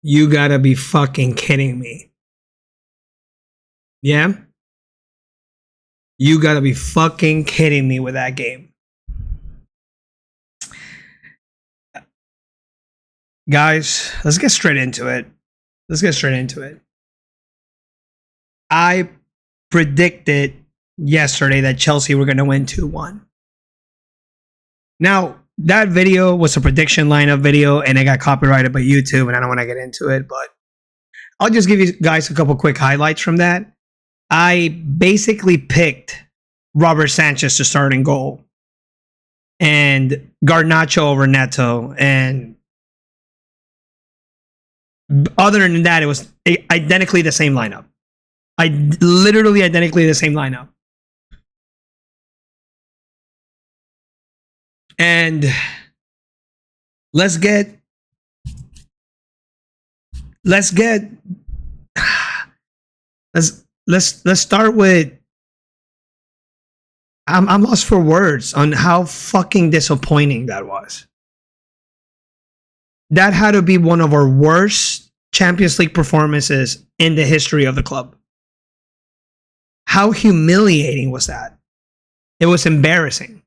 You gotta be fucking kidding me. Yeah? You gotta be fucking kidding me with that game. Guys, let's get straight into it. I predicted yesterday that Chelsea were going to win 2-1. Now, that video was a prediction lineup video and it got copyrighted by YouTube, and I don't want to get into it, but I'll just give you guys a couple quick highlights from that. I basically picked Robert Sanchez to start in goal and Garnacho over Neto, and other than that, it was identically the same lineup. Literally identically the same lineup. And let's start with, I'm lost for words on how fucking disappointing that was. That had to be one of our worst Champions League performances in the history of the club. How humiliating was that? It was embarrassing.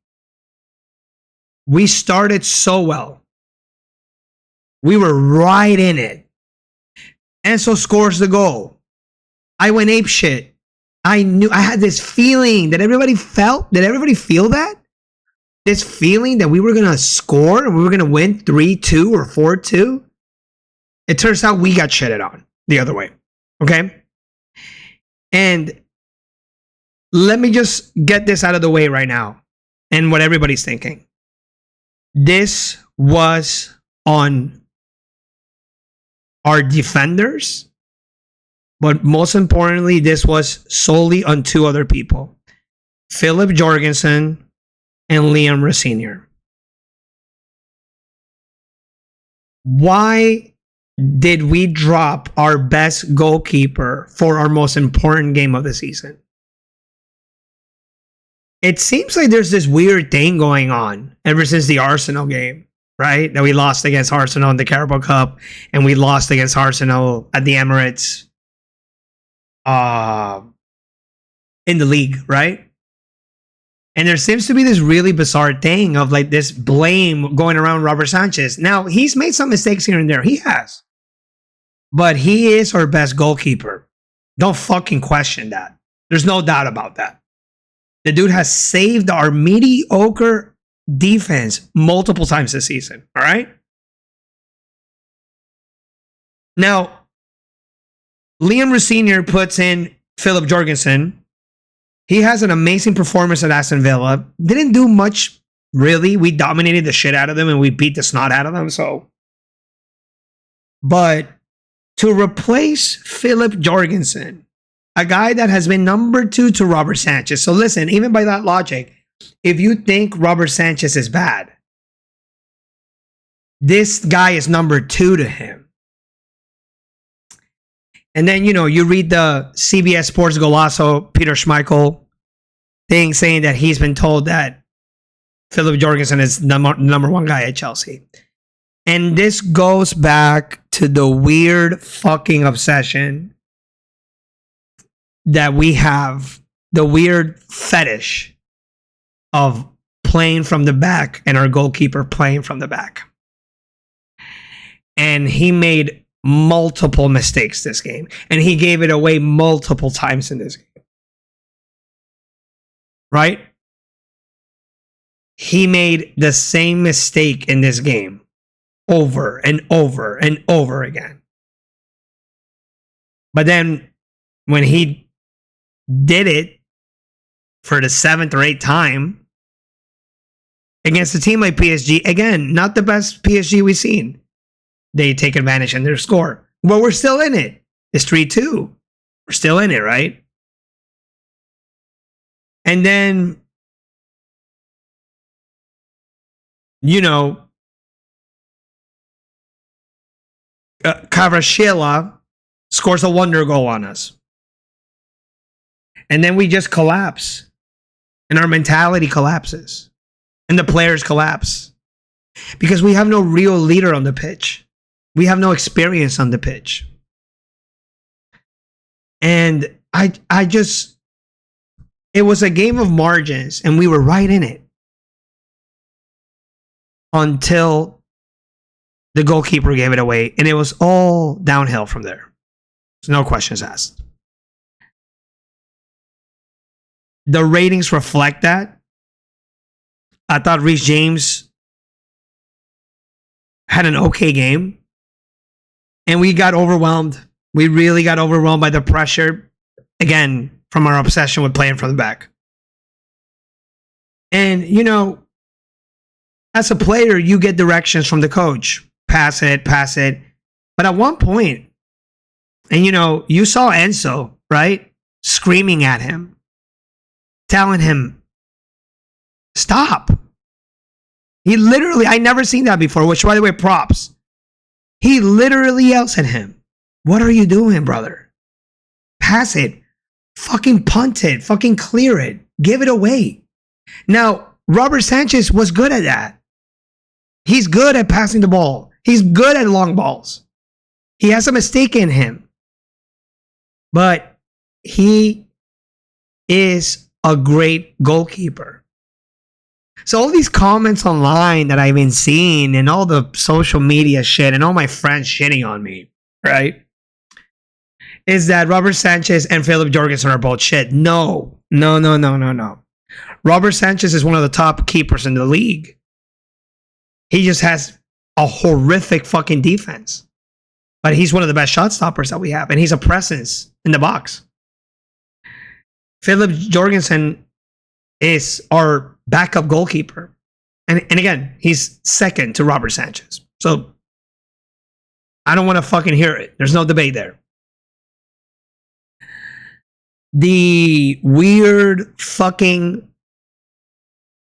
We started so well. We were right in it. Enzo scores the goal. I went ape shit. I had this feeling that everybody felt. Did everybody feel that? This feeling that we were going to score and we were going to win 3-2 or 4-2. It turns out we got shitted on the other way. Okay? And let me just get this out of the way right now and what everybody's thinking. This was on our defenders, but most importantly, this was solely on two other people, Filip Jorgensen and Liam Rosenior. Why did we drop our best goalkeeper for our most important game of the season? It seems like there's this weird thing going on ever since the Arsenal game, right? That we lost against Arsenal in the Carabao Cup and we lost against Arsenal at the Emirates in the league, right? And there seems to be this really bizarre thing of like this blame going around Robert Sanchez. Now, he's made some mistakes here and there. He has. But he is our best goalkeeper. Don't fucking question that. There's no doubt about that. The dude has saved our mediocre defense multiple times this season. All right? Now, Liam Rosenior puts in Filip Jorgensen. He has an amazing performance at Aston Villa. Didn't do much, really. We dominated the shit out of them and we beat the snot out of them. So, but to replace Filip Jorgensen, a guy that has been number 2 to Robert Sanchez. So listen, even by that logic, if you think Robert Sanchez is bad, this guy is number 2 to him. And then, you read the CBS Sports Golazo, Peter Schmeichel thing saying that he's been told that Filip Jorgensen is number 1 guy at Chelsea. And this goes back to the weird fucking obsession that we have, the weird fetish of playing from the back and our goalkeeper playing from the back. And he made multiple mistakes this game, and he gave it away multiple times in this game. Right? He made the same mistake in this game over and over and over again. But then when he did it for the 7th or 8th time against a team like PSG, again, not the best PSG we've seen, they take advantage and their score. But we're still in it. It's 3-2. We're still in it, right? And then, Kvaratskhelia scores a wonder goal on us. And then we just collapse. And our mentality collapses. And the players collapse. Because we have no real leader on the pitch. We have no experience on the pitch. And I just, it was a game of margins and we were right in it until the goalkeeper gave it away. And it was all downhill from there. So no questions asked. The ratings reflect that. I thought Reece James had an okay game. And we got overwhelmed. We really got overwhelmed by the pressure. Again, from our obsession with playing from the back. And, you know, as a player, you get directions from the coach. Pass it, pass it. But at one point, and you know, you saw Enzo, right? Screaming at him. Telling him, stop. He literally, I never seen that before, which by the way, props. He literally yells at him. What are you doing, brother? Pass it. Fucking punt it. Fucking clear it. Give it away. Now, Robert Sanchez was good at that. He's good at passing the ball. He's good at long balls. He has a mistake in him. But he is a great goalkeeper. So all these comments online that I've been seeing and all the social media shit and all my friends shitting on me, right? Is that Robert Sanchez and Filip Jorgensen are both shit. No. Robert Sanchez is one of the top keepers in the league. He just has a horrific fucking defense. But he's one of the best shot stoppers that we have. And he's a presence in the box. Filip Jorgensen is our backup goalkeeper. And again, he's second to Robert Sanchez. So I don't want to fucking hear it. There's no debate there. The weird fucking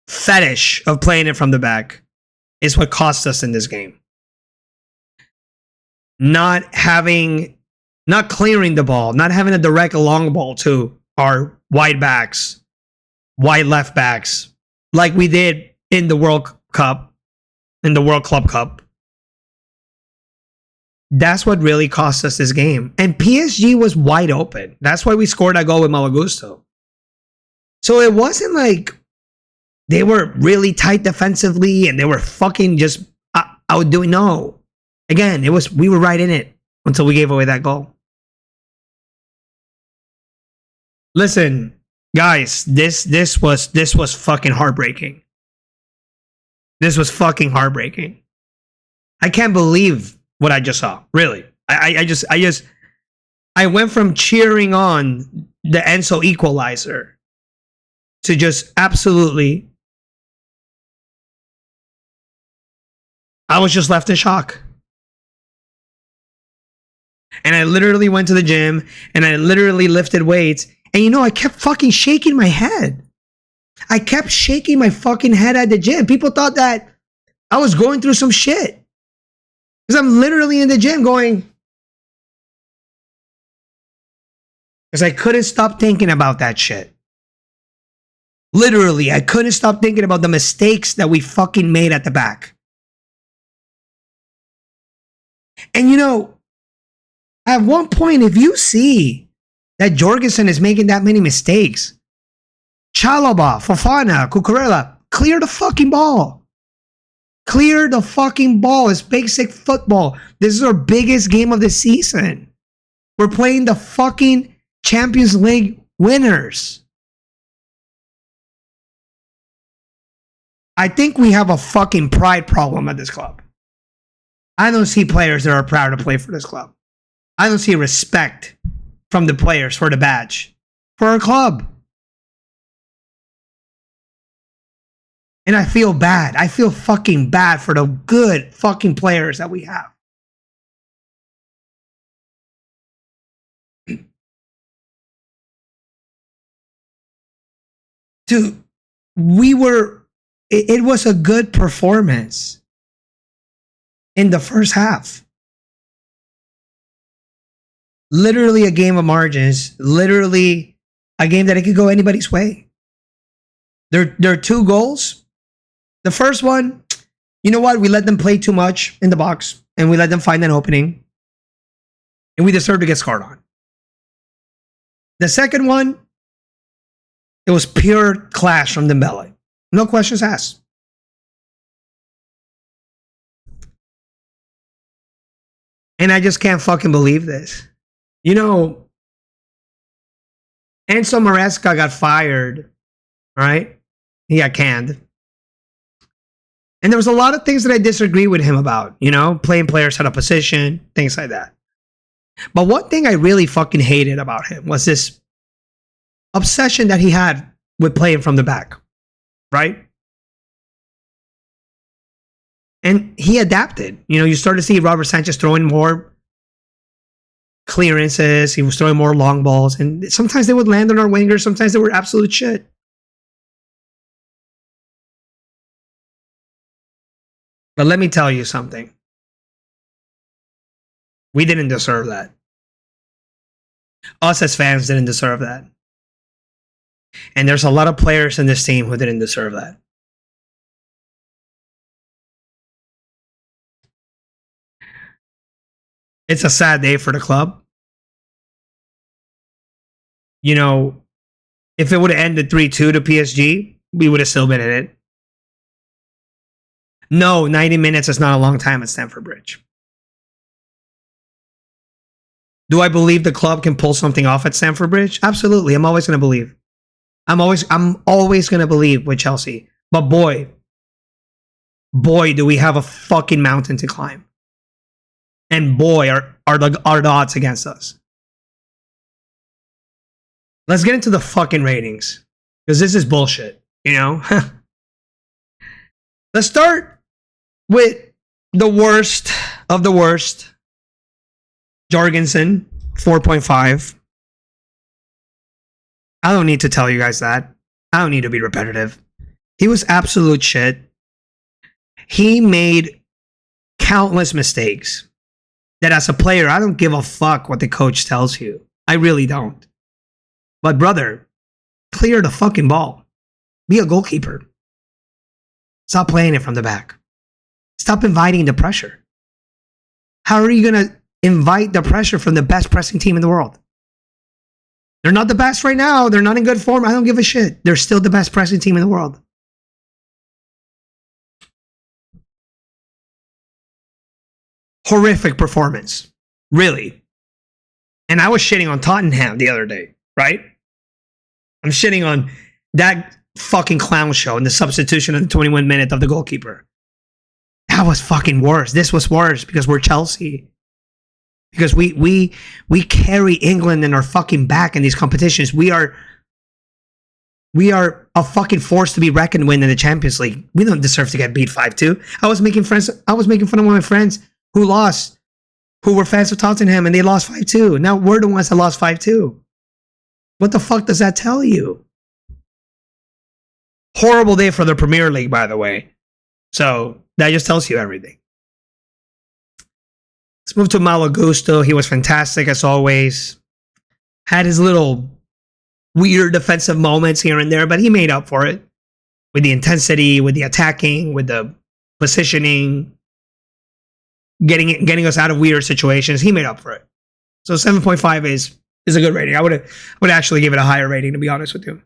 fetish of playing it from the back is what cost us in this game. Not clearing the ball, not having a direct long ball to our wide backs, wide left backs, like we did in the World Cup, in the World Club Cup. That's what really cost us this game. And PSG was wide open. That's why we scored that goal with Malo Gusto. So it wasn't like they were really tight defensively and they were fucking just outdoing. No. Again, we were right in it until we gave away that goal. Listen, guys, this was fucking heartbreaking. This was fucking heartbreaking. I can't believe what I just saw. Really. I went from cheering on the Enzo equalizer to just absolutely, I was just left in shock. And I literally went to the gym and I literally lifted weights. And you know, I kept fucking shaking my head. I kept shaking my fucking head at the gym. People thought that I was going through some shit. Because I'm literally in the gym going, because I couldn't stop thinking about that shit. Literally, I couldn't stop thinking about the mistakes that we fucking made at the back. And you know, at one point, if you see that Jorgensen is making that many mistakes, Chalobah, Fofana, Cucurella, clear the fucking ball. Clear the fucking ball. It's basic football. This is our biggest game of the season. We're playing the fucking Champions League winners. I think we have a fucking pride problem at this club. I don't see players that are proud to play for this club. I don't see respect from the players for the badge, for our club. And I feel bad. I feel fucking bad for the good fucking players that we have. Dude, it was a good performance in the first half. Literally a game of margins. Literally a game that it could go anybody's way. There are two goals. The first one, you know what? We let them play too much in the box. and we let them find an opening, and we deserve to get scored on. The second one, it was pure clash from Dembele. No questions asked. And I just can't fucking believe this. You know, Enzo Maresca got fired, right? He got canned. And there was a lot of things that I disagree with him about, you know, playing players out of position, things like that. But one thing I really fucking hated about him was this obsession that he had with playing from the back, right? And he adapted. You know, you start to see Robert Sanchez throwing more clearances. He was throwing more long balls. And sometimes they would land on our wingers. Sometimes they were absolute shit. But let me tell you something. We didn't deserve that. Us as fans didn't deserve that. And there's a lot of players in this team who didn't deserve that. It's a sad day for the club. You know, if it would have ended 3-2 to PSG, we would have still been in it. No, 90 minutes is not a long time at Stamford Bridge. Do I believe the club can pull something off at Stamford Bridge? Absolutely. I'm always going to believe. I'm always going to believe with Chelsea. But boy, do we have a fucking mountain to climb. And boy, are the odds against us. Let's get into the fucking ratings. Because this is bullshit, you know? Let's start with the worst of the worst. Jorgensen, 4.5. I don't need to tell you guys that. I don't need to be repetitive. He was absolute shit. He made countless mistakes that as a player, I don't give a fuck what the coach tells you. I really don't. But brother, clear the fucking ball. Be a goalkeeper. Stop playing it from the back. Stop inviting the pressure. How are you going to invite the pressure from the best pressing team in the world? They're not the best right now. They're not in good form. I don't give a shit. They're still the best pressing team in the world. Horrific performance. Really. And I was shitting on Tottenham the other day, right? I'm shitting on that fucking clown show and the substitution in the 21 minute of the goalkeeper. That was fucking worse. This was worse because we're Chelsea. Because we carry England in our fucking back in these competitions. We are a fucking force to be reckoned with in the Champions League. We don't deserve to get beat 5-2. I was making fun of one of my friends who lost, who were fans of Tottenham, and they lost 5-2. Now we're the ones that lost 5-2. What the fuck does that tell you? Horrible day for the Premier League, by the way. So that just tells you everything. Let's move to Malo Gusto. He was fantastic as always. Had his little weird defensive moments here and there, but he made up for it. With the intensity, with the attacking, with the positioning, getting us out of weird situations. He made up for it. So 7.5 is a good rating. I would actually give it a higher rating, to be honest with you.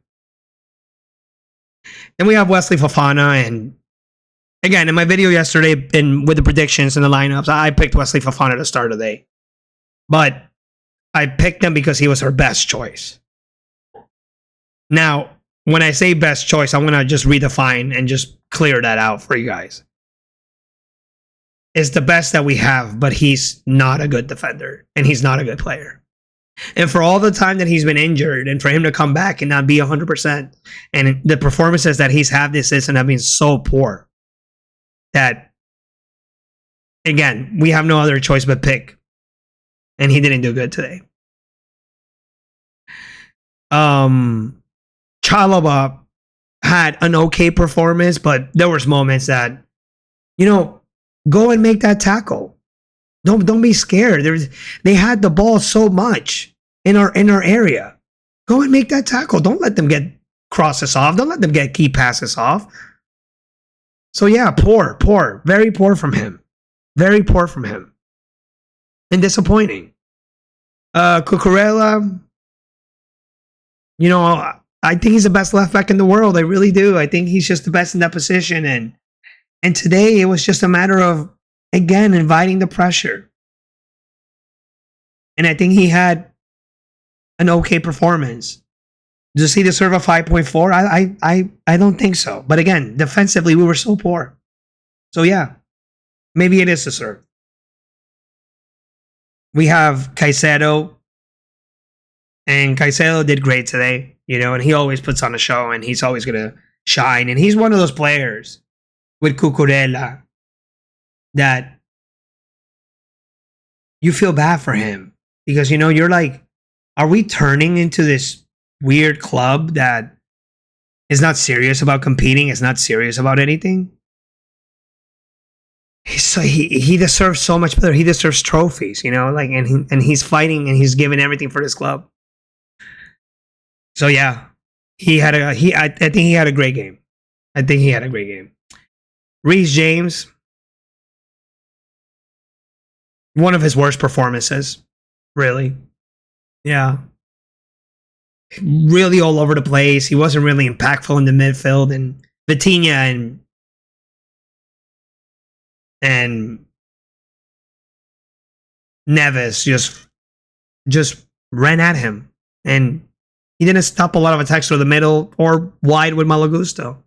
Then we have Wesley Fofana, and again, in my video yesterday, with the predictions and the lineups, I picked Wesley Fofana to start today. But I picked him because he was our best choice. Now, when I say best choice, I want to just redefine and just clear that out for you guys. It's the best that we have, but he's not a good defender, and he's not a good player. And for all the time that he's been injured, and for him to come back and not be 100%, and the performances that he's had this season have been so poor, that, again, we have no other choice but pick. And he didn't do good today. Chalobah had an okay performance, but there was moments that, go and make that tackle. Don't be scared. They had the ball so much in our area. Go and make that tackle. Don't let them get crosses off. Don't let them get key passes off. So yeah, poor, very poor from him. Very poor from him. And disappointing. Cucurella, you know, I think he's the best left back in the world. I really do. I think he's just the best in that position. And today it was just a matter of, again, inviting the pressure. And I think he had an okay performance. Does he deserve a 5.4? I don't think so. But again, defensively, we were so poor. So yeah, maybe it is deserved. We have Caicedo. And Caicedo did great today, you know, and he always puts on a show and he's always going to shine. And he's one of those players with Cucurella that you feel bad for him because, you know, you're like, are we turning into this weird club that is not serious about competing, is not serious about anything? He deserves so much better. He deserves trophies, you know, like, and he's fighting and he's giving everything for this club. So yeah, I think he had a great game. I think he had a great game. Reece James, one of his worst performances, really. Yeah. Really all over the place. He wasn't really impactful in the midfield, and Vitinha and Neves just ran at him, and he didn't stop a lot of attacks through the middle or wide with Malo Gusto.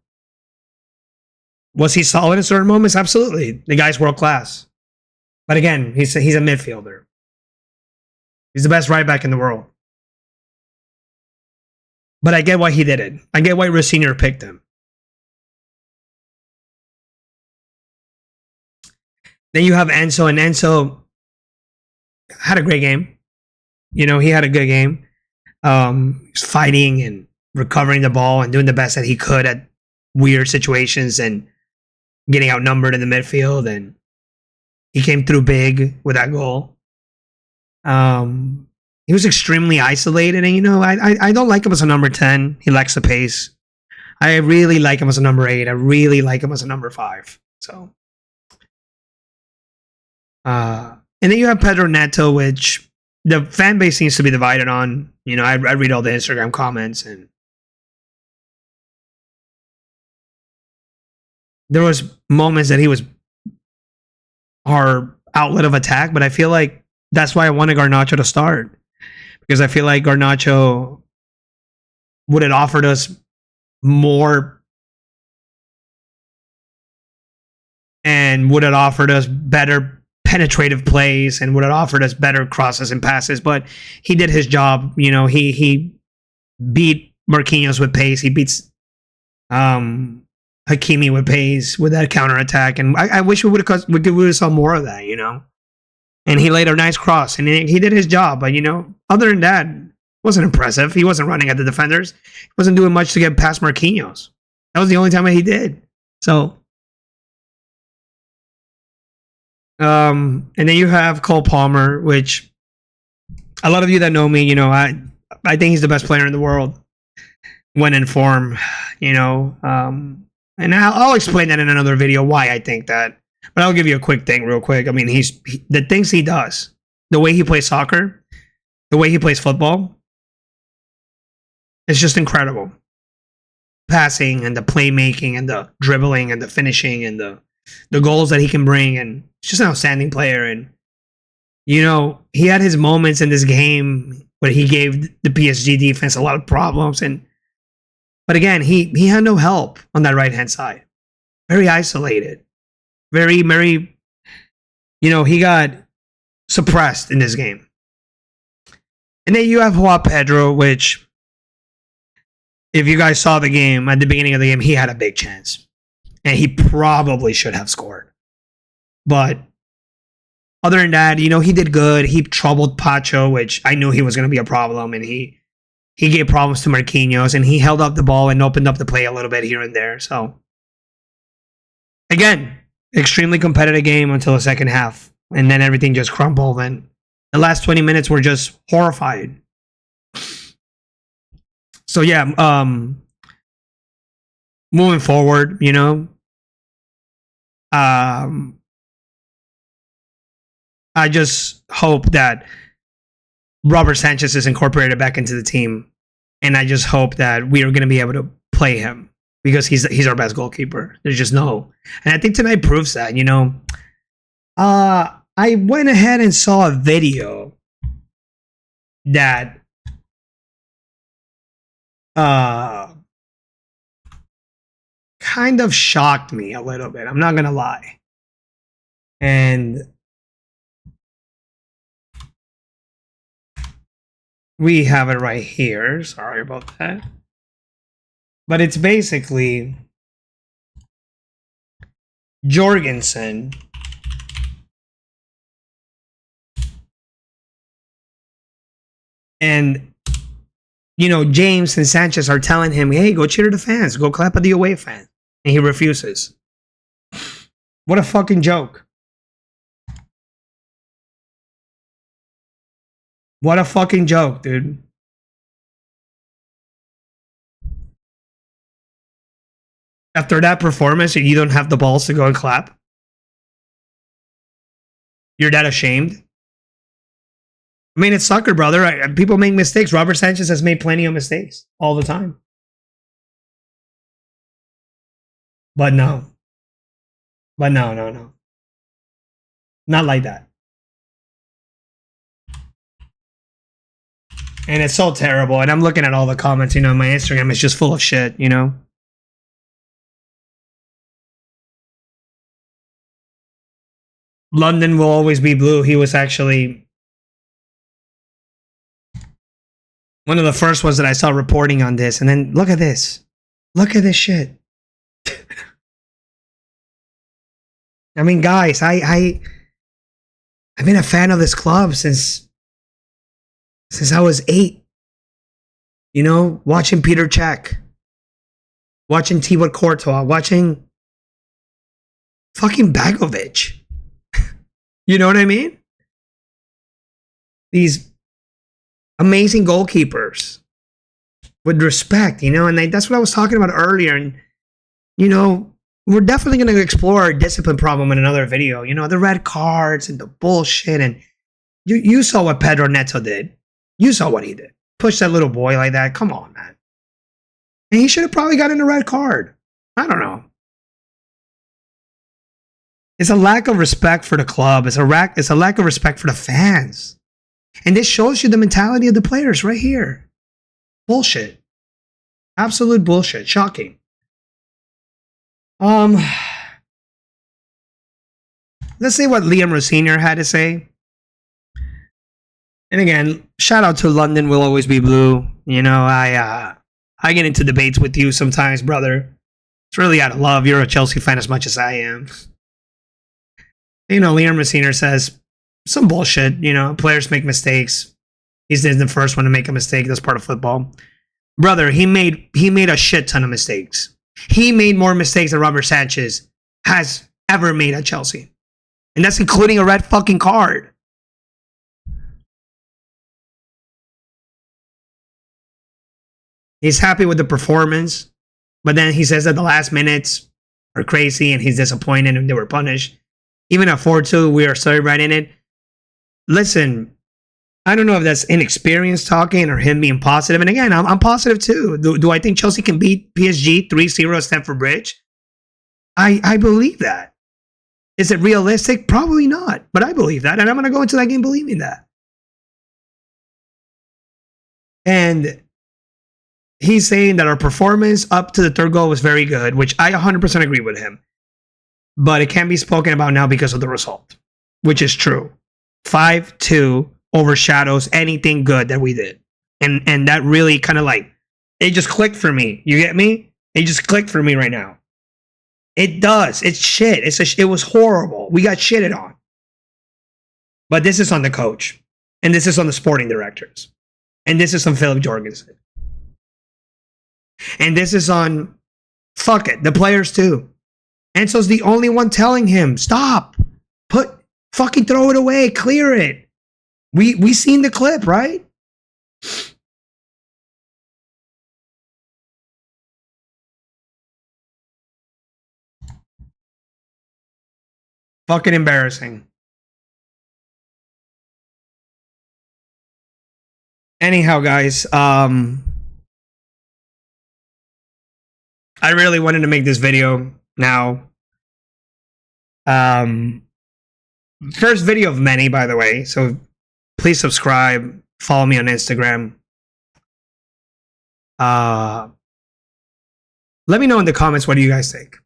Was he solid in certain moments? Absolutely. The guy's world class. But again, he's a midfielder. He's the best right back in the world. But I get why he did it. I get why Rosenior picked him. Then you have Enzo, and Enzo had a great game. You know, he had a good game. He's fighting and recovering the ball and doing the best that he could at weird situations and getting outnumbered in the midfield. And he came through big with that goal. He was extremely isolated, and you know, I don't like him as a number 10. He lacks the pace. I really like him as a number 8. I really like him as a number 5. So, and then you have Pedro Neto, which the fan base seems to be divided on. You know, I read all the Instagram comments, and there was moments that he was our outlet of attack, but I feel like that's why I wanted Garnacho to start, because I feel like Garnacho would have offered us more and would have offered us better penetrative plays and would have offered us better crosses and passes, but he did his job. You know, he beat Marquinhos with pace. He beats Hakimi with pace with that counterattack, and I wish we would have saw more of that, you know. And he laid a nice cross, and he did his job. But, you know, other than that, it wasn't impressive. He wasn't running at the defenders. He wasn't doing much to get past Marquinhos. That was the only time that he did. So, and then you have Cole Palmer, which a lot of you that know me, you know, I think he's the best player in the world when in form, you know. And I'll explain that in another video why I think that. But I'll give you a quick thing real quick. I mean, the things he does, the way he plays soccer, the way he plays football, it's just incredible. Passing and the playmaking and the dribbling and the finishing and the goals that he can bring, and he's just an outstanding player. And, you know, he had his moments in this game where he gave the PSG defense a lot of problems. But again, he had no help on that right-hand side. Very isolated. Very, very, you know, he got suppressed in this game. And then you have Joao Pedro, which, if you guys saw the game, at the beginning of the game, he had a big chance. And he probably should have scored. But other than that, you know, he did good. He troubled Pacho, which I knew he was going to be a problem. And he gave problems to Marquinhos. And he held up the ball and opened up the play a little bit here and there. So, again, extremely competitive game until the second half. And then everything just crumbled. And the last 20 minutes were just horrified. So, yeah, moving forward, you know, I just hope that Robert Sanchez is incorporated back into the team, and I just hope that we are going to be able to play him because he's our best goalkeeper. There's just no, and I think tonight proves that. You know, I went ahead and saw a video that kind of shocked me a little bit. I'm not gonna lie, and we have it right here. Sorry about that. But it's basically Jorgensen and, you know, James and Sanchez are telling him, hey, go cheer the fans, go clap at the away fans. And he refuses. What a fucking joke. What a fucking joke, dude. After that performance, you don't have the balls to go and clap? You're that ashamed? I mean, it's soccer, brother. People make mistakes. Robert Sanchez has made plenty of mistakes all the time. But no. But no. Not like that. And it's so terrible. And I'm looking at all the comments, you know, my Instagram is just full of shit, you know? London will always be blue. He was actually one of the first ones that I saw reporting on this. And then look at this. Look at this shit. I mean, guys, I've been a fan of this club since I was 8. You know, watching Peter Cech, watching Thibaut Courtois, watching fucking Begovic. You know what I mean? These amazing goalkeepers with respect, you know, and that's what I was talking about earlier. And, you know, we're definitely going to explore our discipline problem in another video. You know, the red cards and the bullshit. And you saw what Pedro Neto did. You saw what he did. Push that little boy like that. Come on, man. And he should have probably gotten a red card. I don't know. It's a lack of respect for the club. It's a lack of respect for the fans. And this shows you the mentality of the players right here. Bullshit. Absolute bullshit. Shocking. Let's see what Liam Rosenior had to say. And again, shout out to London Will Always Be Blue. You know, I get into debates with you sometimes, brother. It's really out of love. You're a Chelsea fan as much as I am. You know, Liam Rosenior says some bullshit. You know, players make mistakes. He's the first one to make a mistake. That's part of football. Brother, he made a shit ton of mistakes. He made more mistakes than Robert Sanchez has ever made at Chelsea. And that's including a red fucking card. He's happy with the performance, but then he says that the last minutes are crazy and he's disappointed and they were punished. Even at 4-2, we are celebrating it. Listen, I don't know if that's inexperience talking or him being positive. And again, I'm positive too. Do I think Chelsea can beat PSG 3-0 at Stamford Bridge? I believe that. Is it realistic? Probably not. But I believe that. And I'm going to go into that game believing that. And he's saying that our performance up to the third goal was very good, which I 100% agree with him. But it can't be spoken about now because of the result, which is true. 5-2 overshadows anything good that we did. And that really kind of like, it just clicked for me. You get me? It just clicked for me right now. It does. It's shit. It was horrible. We got shitted on. But this is on the coach. And this is on the sporting directors. And this is on Philip Jorgensen. And this is on, fuck it, the players too. Enzo's the only one telling him, stop, fucking throw it away, clear it. We seen the clip, right? Fucking embarrassing. Anyhow, guys, I really wanted to make this video now. First video of many, by the way. So please subscribe, follow me on Instagram. Let me know in the comments, what do you guys think?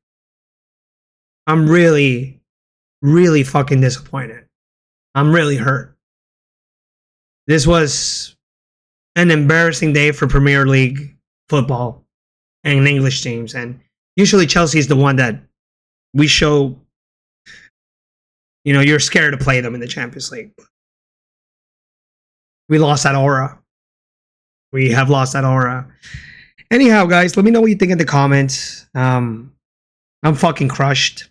I'm really, really fucking disappointed. I'm really hurt. This was an embarrassing day for Premier League football and English teams. And usually Chelsea is the one that we show, you know, you're scared to play them in the Champions League. We lost that aura. We have lost that aura. Anyhow, guys, let me know what you think in the comments. I'm fucking crushed.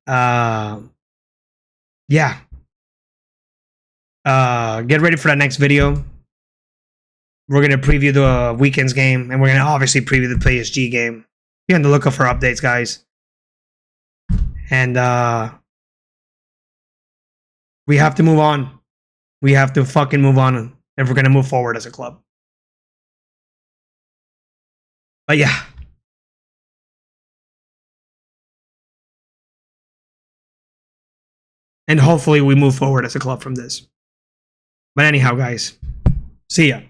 Yeah. Get ready for that next video. We're going to preview the weekend's game, and we're going to obviously preview the PSG game. Be on the lookout for updates, guys. And we have to move on. We have to fucking move on if we're going to move forward as a club. But yeah. And hopefully we move forward as a club from this. But anyhow, guys, see ya.